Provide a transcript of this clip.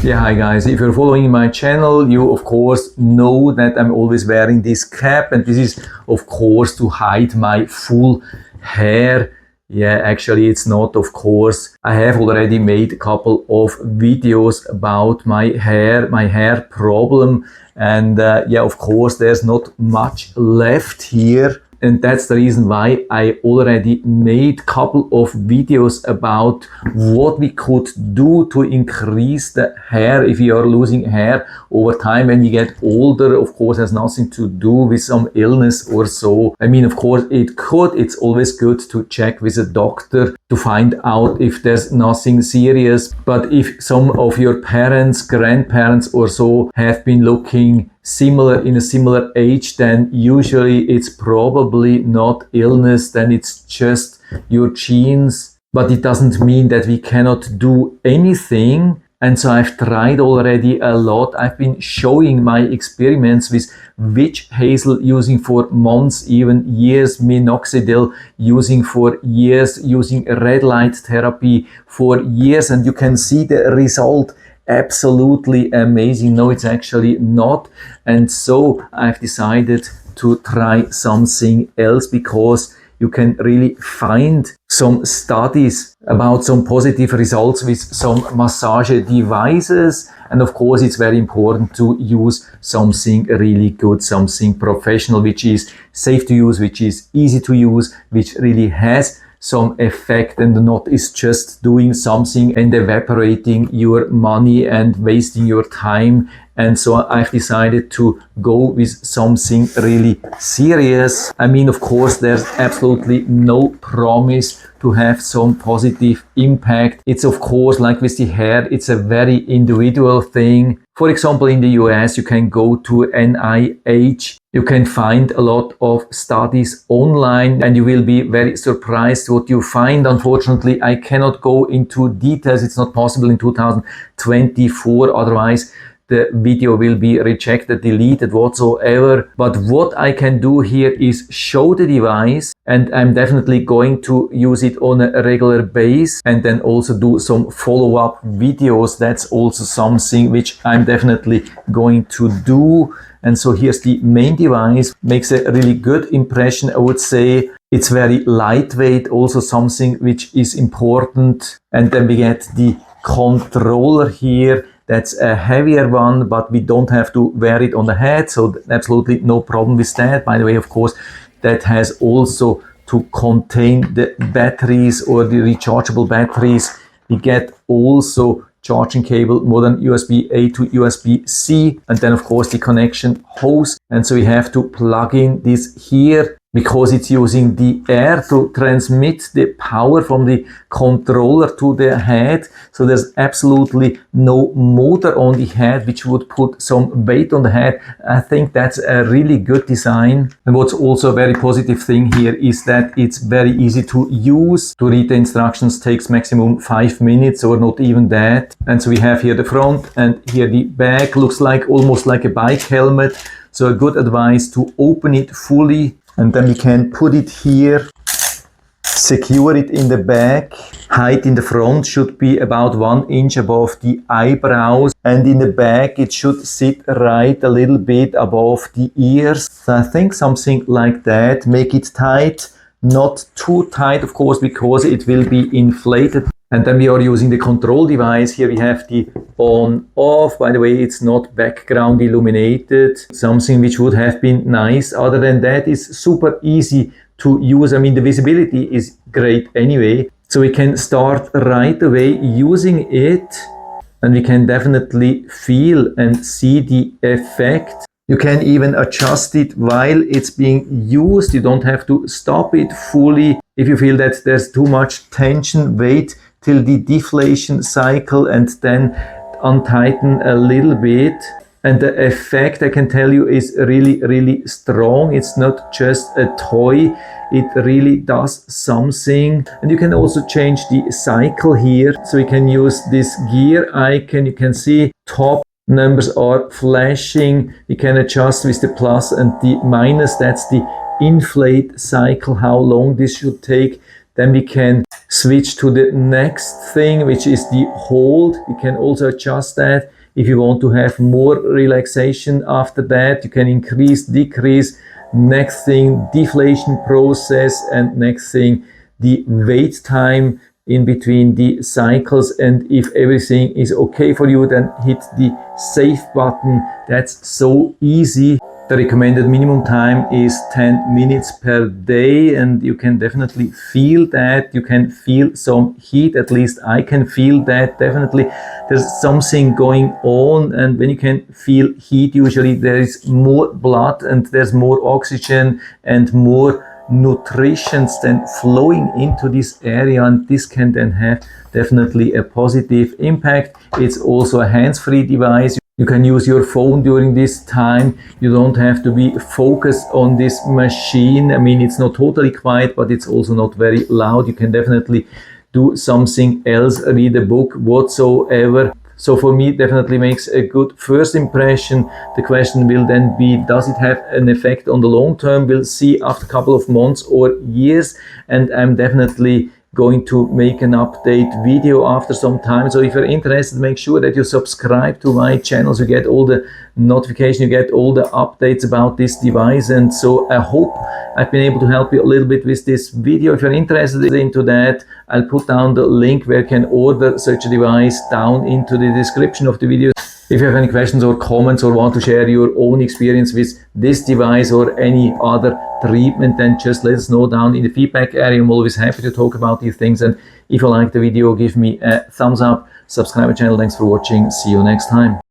Yeah, hi guys, if you're following my channel, you of course know that I'm always wearing this cap, and this is of course to hide my full hair. Yeah, actually it's not, of course. I have already made a couple of videos about my hair problem, and yeah, of course there's not much left here. And that's the reason why I already made a couple of videos about what we could do to increase the hair if you are losing hair over time when you get older. Of course, has nothing to do with some illness or so. I mean, of course, it's always good to check with a doctor to find out if there's nothing serious. But if some of your parents, grandparents or so have been looking similar in a similar age, then usually it's probably not illness, then it's just your genes. But it doesn't mean that we cannot do anything. And so I've tried already a lot. I've been showing my experiments with witch hazel using for months, even years, minoxidil using for years, using red light therapy for years, and you can see the result. Absolutely amazing. No, it's actually not. And so I've decided to try something else, because you can really find some studies about some positive results with some massage devices. And of course, it's very important to use something really good, something professional, which is safe to use, which is easy to use, which really has some effect, and not is just doing something and evaporating your money and wasting your time. And so I've decided to go with something really serious. I mean, of course, there's absolutely no promise to have some positive impact. It's of course like with the hair, it's a very individual thing. For example, in the US, you can go to NIH. You can find a lot of studies online, and you will be very surprised what you find. Unfortunately, I cannot go into details. It's not possible in 2024. Otherwise, the video will be rejected, deleted, whatsoever. But what I can do here is show the device, and I'm definitely going to use it on a regular basis, and then also do some follow-up videos. That's also something which I'm definitely going to do. And so here's the main device. Makes a really good impression, I would say. It's very lightweight, also something which is important. And then we get the controller here. That's a heavier one, but we don't have to wear it on the head, so absolutely no problem with that. By the way, of course, that has also to contain the batteries or the rechargeable batteries. We get also charging cable, modern USB-A to USB-C, and then of course the connection hose. And so we have to plug in this here, because it's using the air to transmit the power from the controller to the head. So there's absolutely no motor on the head, which would put some weight on the head. I think that's a really good design. And what's also a very positive thing here is that it's very easy to use. To read the instructions takes maximum 5 minutes, or not even that. And so we have here the front, and here the back. Looks like almost like a bike helmet. So a good advice to open it fully, and then we can put it here, secure it in the back. Height in the front should be about 1 inch above the eyebrows, and in the back it should sit right a little bit above the ears. So I think something like that. Make it tight, not too tight of course, because it will be inflated. And then we are using the control device. Here we have the on off. By the way, it's not background illuminated, something which would have been nice. Other than that, it's super easy to use. I mean, the visibility is great anyway. So we can start right away using it, and we can definitely feel and see the effect. You can even adjust it while it's being used. You don't have to stop it fully. If you feel that there's too much tension, wait till the deflation cycle and then untighten a little bit. And the effect, I can tell you, is really, really strong. It's not just a toy. It really does something. And you can also change the cycle here. So you can use this gear icon. You can see top numbers are flashing. You can adjust with the plus and the minus. That's the inflate cycle, how long this should take. Then we can switch to the next thing, which is the hold. You can also adjust that. If you want to have more relaxation after that, you can increase, decrease. Next thing, deflation process, and next thing, the wait time in between the cycles. And if everything is okay for you, then hit the save button. That's so easy. The recommended minimum time is 10 minutes per day, and you can definitely feel that. You can feel some heat, at least I can feel that definitely. There's something going on, and when you can feel heat, usually there is more blood and there's more oxygen and more nutrition then flowing into this area, and this can then have definitely a positive impact. It's also a hands-free device. You can use your phone during this time. You don't have to be focused on this machine. I mean, it's not totally quiet, but it's also not very loud. You can definitely do something else, read a book, whatsoever. So for me, it definitely makes a good first impression. The question will then be, does it have an effect on the long term? We'll see after a couple of months or years, and I'm definitely going to make an update video after some time. So if you're interested, make sure that you subscribe to my channel so you get all the notifications, you get all the updates about this device. And so I hope I've been able to help you a little bit with this video. If you're interested into that, I'll put down the link where you can order such a device down into the description of the video. If you have any questions or comments or want to share your own experience with this device or any other treatment, then just let us know down in the feedback area. I'm always happy to talk about these things. And if you like the video, give me a thumbs up, subscribe to the channel. Thanks for watching. See you next time.